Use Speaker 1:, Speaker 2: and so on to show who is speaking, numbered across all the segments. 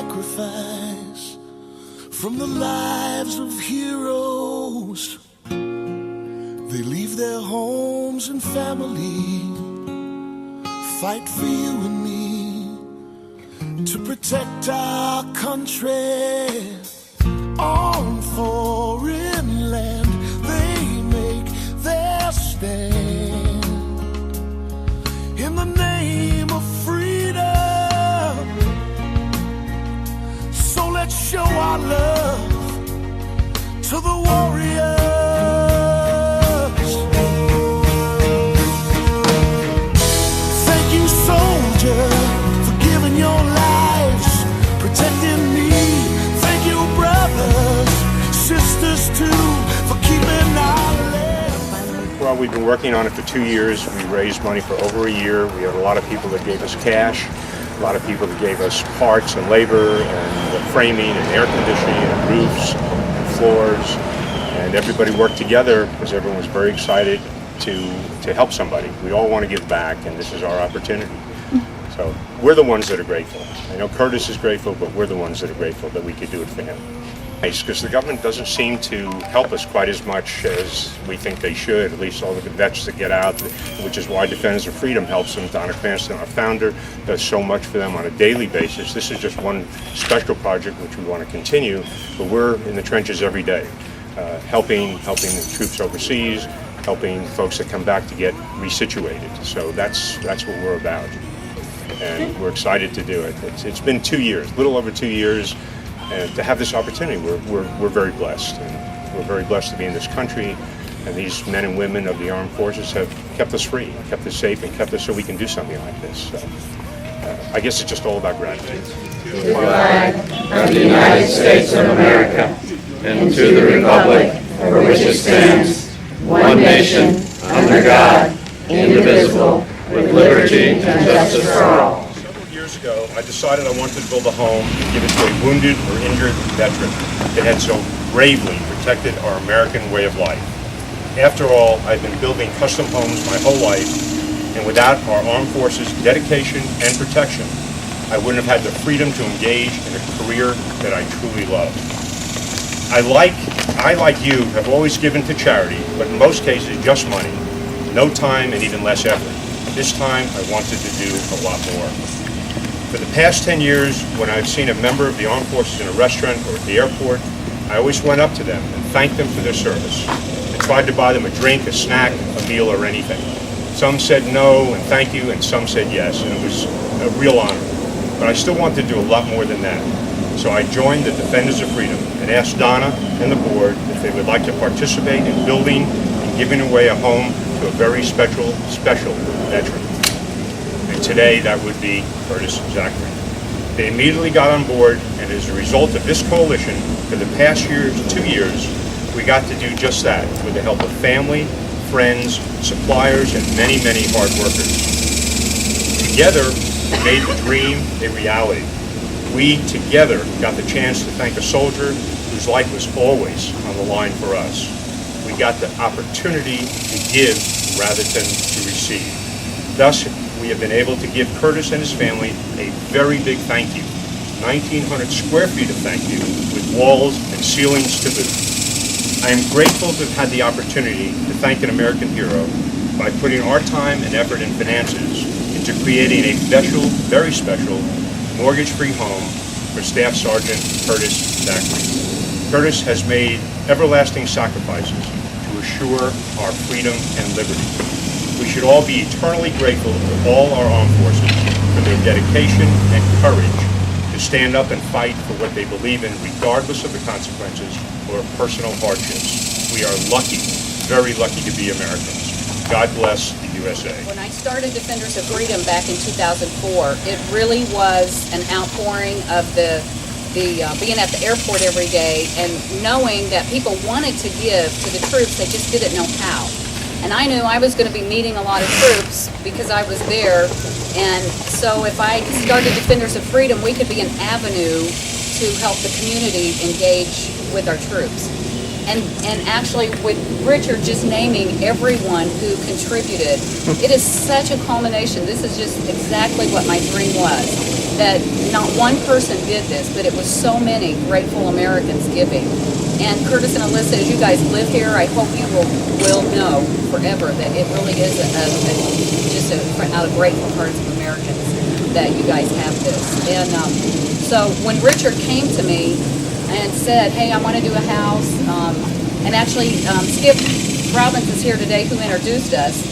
Speaker 1: sacrifice from the lives of heroes. They leave their homes and family, fight for you and me, to protect our country on foreign land. They make their stand in the name of freedom. So let's show our love to the warriors. Thank you, soldier, for giving your lives, protecting me. Thank you, brothers, sisters too, for keeping our land.
Speaker 2: Well, we've been working on it for 2 years. We raised money for over a year. We had a lot of people that gave us cash, a lot of people that gave us parts and labor and framing and air conditioning and roofs and floors. And everybody worked together because everyone was very excited to help somebody. We all want to give back, and this is our opportunity. So we're the ones that are grateful. I know Curtis is grateful, but we're the ones that are grateful that we could do it for him. Because the government doesn't seem to help us quite as much as we think they should, at least all the vets that get out, which is why Defenders of Freedom helps them. Donna Cranston, our founder, does so much for them on a daily basis. This is just one special project which we want to continue, but we're in the trenches every day, helping the troops overseas, helping folks that come back to get resituated. So that's what we're about, and we're excited to do it. It's been 2 years, a little over 2 years. And to have this opportunity, we're very blessed. And we're very blessed to be in this country. And these men and women of the armed forces have kept us free, kept us safe, and kept us so we can do something like this. So I guess it's just all about gratitude.
Speaker 3: To the flag of the United States of America and to the republic for which it stands, one nation, under God, indivisible, with liberty and justice for all.
Speaker 2: Years ago, I decided I wanted to build a home and give it to a wounded or injured veteran that had so bravely protected our American way of life. After all, I've been building custom homes my whole life, and without our armed forces' dedication and protection, I wouldn't have had the freedom to engage in a career that I truly love. I, like you, have always given to charity, but in most cases just money, no time and even less effort. This time, I wanted to do a lot more. For the past 10 years, when I've seen a member of the armed forces in a restaurant or at the airport, I always went up to them and thanked them for their service. I tried to buy them a drink, a snack, a meal, or anything. Some said no and thank you, and some said yes, and it was a real honor. But I still wanted to do a lot more than that. So I joined the Defenders of Freedom and asked Donna and the board if they would like to participate in building and giving away a home to a very special veteran. Today, that would be Sergeant Zachary. They immediately got on board, and as a result of this coalition, for the past 2 years, we got to do just that with the help of family, friends, suppliers, and many, many hard workers. Together, we made the dream a reality. We, together, got the chance to thank a soldier whose life was always on the line for us. We got the opportunity to give rather than to receive. Thus, we have been able to give Curtis and his family a very big thank you. 1,900 square feet of thank you, with walls and ceilings to boot. I am grateful to have had the opportunity to thank an American hero by putting our time and effort and finances into creating a special, very special, mortgage-free home for Staff Sergeant Curtis Zachary. Curtis has made everlasting sacrifices to assure our freedom and liberty. We should all be eternally grateful to all our armed forces for their dedication and courage to stand up and fight for what they believe in, regardless of the consequences or personal hardships. We are lucky, very lucky to be Americans. God bless the USA.
Speaker 4: When I started Defenders of Freedom back in 2004, it really was an outpouring of the being at the airport every day and knowing that people wanted to give to the troops, they just didn't know how. And I knew I was going to be meeting a lot of troops because I was there. And so if I started Defenders of Freedom, we could be an avenue to help the community engage with our troops. And actually, with Richard just naming everyone who contributed, it is such a culmination. This is just exactly what my dream was. that not one person did this, but it was so many grateful Americans giving. And Curtis and Alyssa, as you guys live here, I hope you will know forever that it really is out of grateful hearts of Americans that you guys have this. And so when Richard came to me and said, hey, I want to do a house, and actually Skip Robbins is here today who introduced us,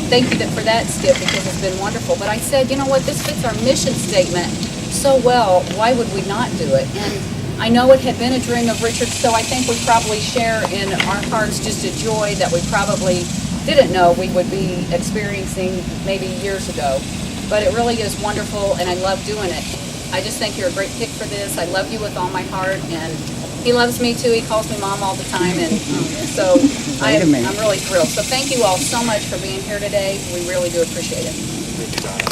Speaker 4: thank you for that, Skip, because it's been wonderful. But I said, you know what, this fits our mission statement so well, why would we not do it? And I know it had been a dream of Richard's, so I think we probably share in our hearts just a joy that we probably didn't know we would be experiencing maybe years ago. But it really is wonderful, and I love doing it. I just think you're a great pick for this. I love you with all my heart, and he loves me too. He calls me Mom all the time, and so I'm really thrilled. So thank you all so much for being here today. We really do appreciate it.
Speaker 2: Thank you, Donna.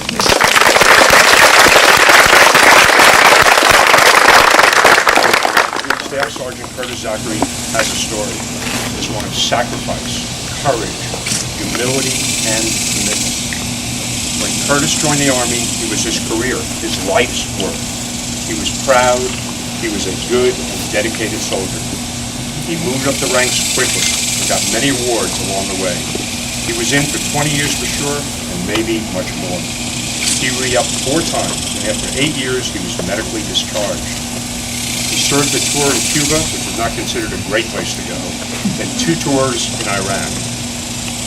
Speaker 2: Staff Sergeant Curtis Zachary has a story. It's one of sacrifice, courage, humility, and commitment. When Curtis joined the Army, it was his career, his life's work. He was proud. He was a good and dedicated soldier. He moved up the ranks quickly and got many awards along the way. He was in for 20 years for sure, and maybe much more. He re-upped 4 times, and after 8 years, he was medically discharged. He served a tour in Cuba, which is not considered a great place to go, and 2 tours in Iraq.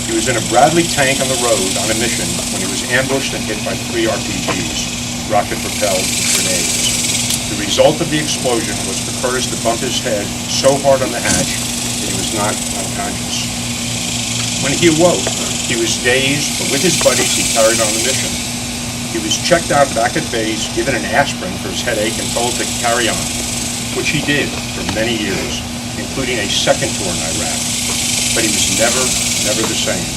Speaker 2: He was in a Bradley tank on the road on a mission when he was ambushed and hit by 3 RPGs, rocket-propelled grenades. The result of the explosion was for Curtis to bump his head so hard on the hatch that he was knocked unconscious. When he awoke, he was dazed, but with his buddies he carried on the mission. He was checked out back at base, given an aspirin for his headache, and told to carry on, which he did for many years, including a second tour in Iraq. But he was never the same.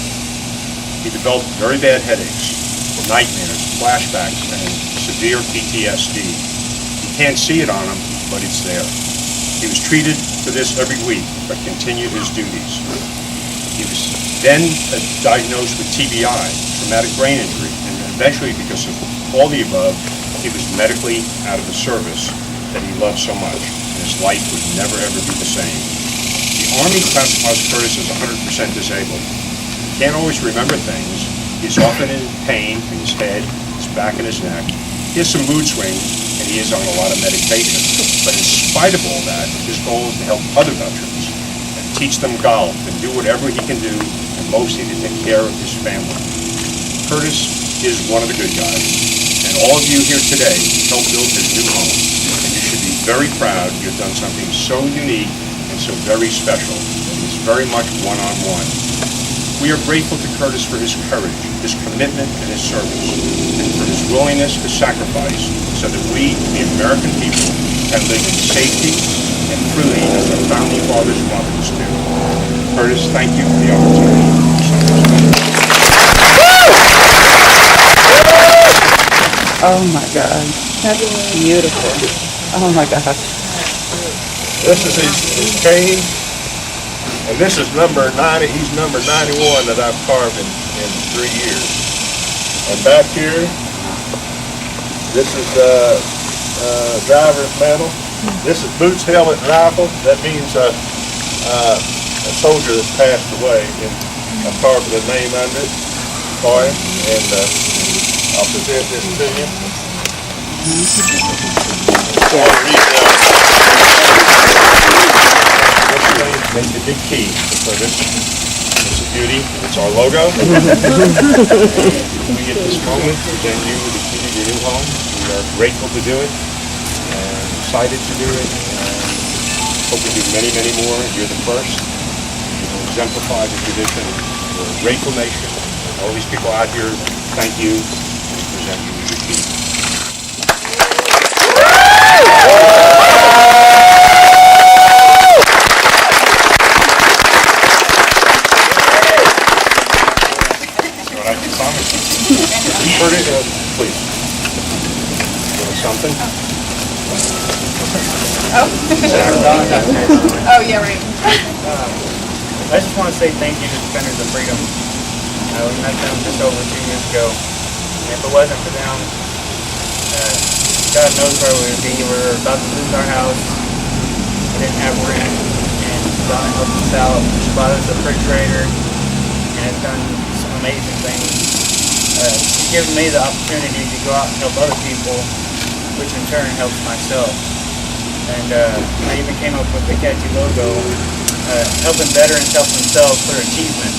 Speaker 2: He developed very bad headaches, nightmares, flashbacks, and severe PTSD. You can't see it on him, but it's there. He was treated for this every week, but continued his duties. He was then diagnosed with TBI, traumatic brain injury, and eventually, because of all the above, he was medically out of the service that he loved so much, and his life would never ever be the same. The Army classifies Curtis as 100% disabled. He can't always remember things. He's often in pain in his head, his back, and his neck. He has some mood swings, and he is on a lot of medication. But in spite of all that, his goal is to help other veterans and teach them golf and do whatever he can do, and mostly to take care of his family. Curtis is one of the good guys, and all of you here today helped build his new home. And you should be very proud you've done something so unique and so very special. It's very much one-on-one. We are grateful to Curtis for his courage, his commitment, and his service, and for his willingness to sacrifice so that we, the American people, can live in safety and freely as our founding fathers wanted us to. Curtis, thank you for the opportunity.
Speaker 5: Oh my God, that's beautiful. Oh my gosh.
Speaker 6: This is his cane, and this is number 90. He's number 91 that I've carved in 3 years. And back here, this is driver's medal. This is boots, helmet, and rifle. That means a soldier that's passed away, and I've carved the name under it for him. And I'll present this to you.
Speaker 2: Make the big key for this. It's a beauty. It's our logo. We get this moment to present you with the key to your new home. We are grateful to do it and excited to do it. And hope we do many, many more. You're the first. You will exemplify the tradition. We're a grateful nation. All these people out here, thank you and present you with your key. Please. Something?
Speaker 4: Oh, yeah, right.
Speaker 7: I just want to say thank you to Defenders of Freedom. We met them just over 2 years ago.
Speaker 8: If it wasn't for them, God knows where we would be. We were about to lose our house. We didn't have rent, and Donna helped us out. She bought us a refrigerator and has done some amazing things. She's given me the opportunity to go out and help other people, which in turn helps myself. And I even came up with the catchy logo, helping veterans help themselves through achievement.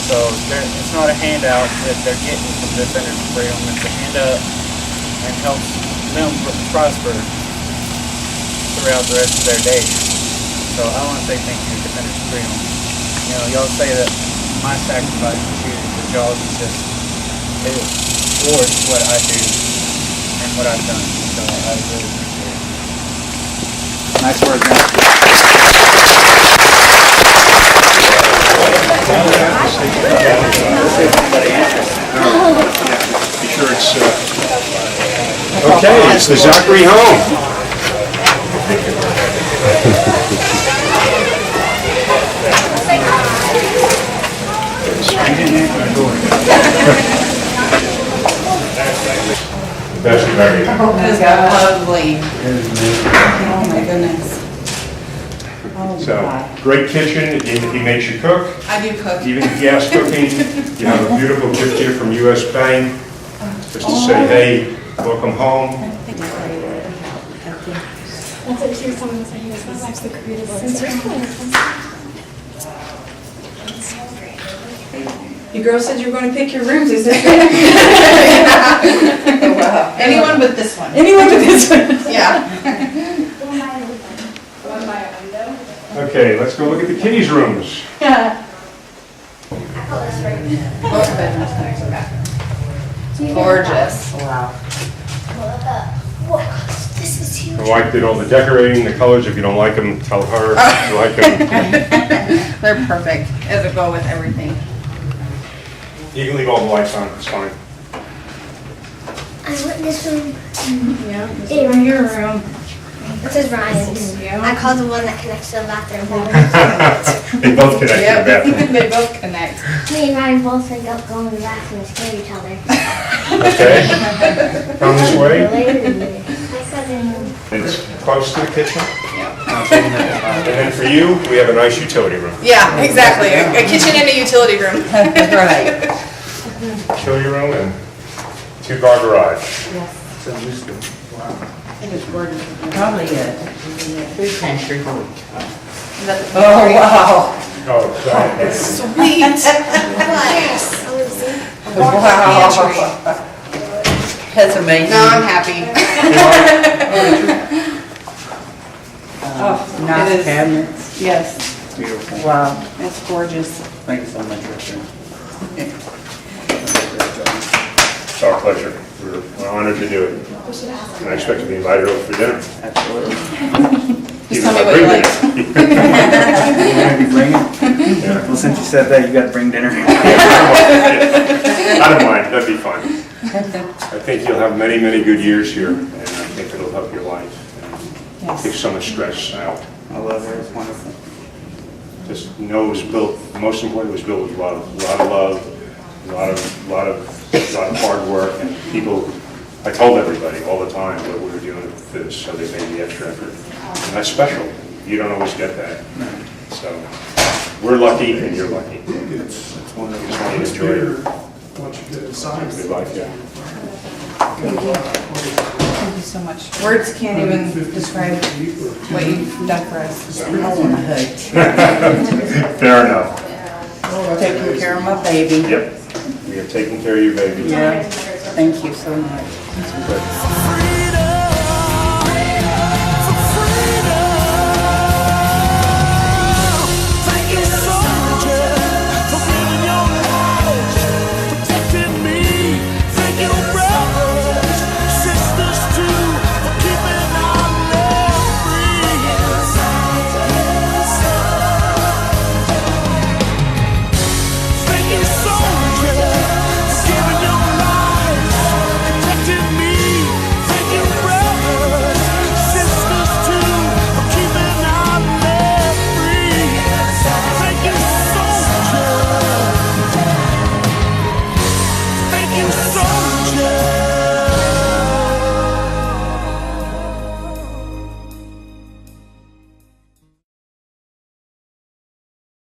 Speaker 8: So it's not a handout that they're getting from Defenders of Freedom. It's a hand up and helps them prosper throughout the rest of their days. So I want to say thank you to Defenders of Freedom. You know, y'all say that my sacrifice for shooting for y'all is just, it towards what I do and what I've done. So I really appreciate it.
Speaker 3: Nice work, man.
Speaker 2: Be sure it's, okay, it's the Zachary home. That's very
Speaker 5: That's lovely. Oh my goodness. Oh,
Speaker 2: So,
Speaker 5: God.
Speaker 2: great kitchen, even if he makes you cook,
Speaker 5: I do cook.
Speaker 2: even if gas cooking, you have a beautiful gift here from US Bank, just to say, hey, welcome home.
Speaker 9: That's what she was telling us when he was my wife's the creative assistant.
Speaker 5: You girls said you were going to pick your rooms, is it?
Speaker 10: Oh, wow. Anyone but this one.
Speaker 5: Anyone but this one?
Speaker 10: Yeah.
Speaker 2: Okay, let's go look at the kiddies' rooms.
Speaker 10: Gorgeous.
Speaker 5: Wow.
Speaker 9: This is huge.
Speaker 2: My wife did all the decorating, the colors. If you don't like them, tell her you like them.
Speaker 10: They're perfect. It'll go with everything.
Speaker 2: You can leave all the lights on, it's fine.
Speaker 9: I went in this room.
Speaker 10: Yeah.
Speaker 9: In your room. This is Ryan's.
Speaker 10: Yeah.
Speaker 9: I called the one that connects to the bathroom.
Speaker 2: They both connect to the
Speaker 10: Yep.
Speaker 2: bathroom.
Speaker 10: They both connect.
Speaker 9: Me and Ryan both end up going to the bathroom and scare each other.
Speaker 2: Okay, come this way.
Speaker 9: My cousin.
Speaker 2: It's close to the kitchen.
Speaker 10: Yeah.
Speaker 2: And then for you, we have a nice utility room.
Speaker 10: Yeah, exactly. A kitchen and a utility room.
Speaker 5: Right.
Speaker 2: Utility room and two-car garage.
Speaker 5: Probably a food pantry.
Speaker 10: Oh,
Speaker 5: Oh, wow.
Speaker 2: Oh, sorry.
Speaker 10: Sweet.
Speaker 9: Yes.
Speaker 5: Wow. That's amazing.
Speaker 10: No, I'm happy.
Speaker 5: Oh,
Speaker 10: It
Speaker 5: nice
Speaker 10: is.
Speaker 5: cabinets.
Speaker 10: Yes,
Speaker 3: Beautiful.
Speaker 5: Wow.
Speaker 10: it's gorgeous.
Speaker 3: Thank you so much, Richard.
Speaker 2: It's our pleasure. We're honored to do it. And I expect to be invited over for dinner.
Speaker 3: Absolutely.
Speaker 10: Just tell me what you like.
Speaker 3: You bring it? Well, since you said that, you got to bring dinner.
Speaker 2: I don't mind, that'd be fun. I think you'll have many, many good years here, and I think it'll help your life. And take some of the stress out.
Speaker 3: I love it. It's wonderful.
Speaker 2: Just know it was built, most importantly, it was built with a lot of love, a lot of hard work, and people, I told everybody all the time what we were doing with this, so they made the extra effort. And that's special. You don't always get that. So, we're lucky and you're lucky.
Speaker 3: It's wonderful.
Speaker 2: Just want you to enjoy it. Good life, yeah.
Speaker 10: Thank you so much. Words can't even describe what you've done for us.
Speaker 5: I want a hug.
Speaker 2: Fair enough.
Speaker 5: Taking care of my baby.
Speaker 2: Yep. We have taken care of your baby.
Speaker 5: Yeah. Thank you so much.
Speaker 2: Good.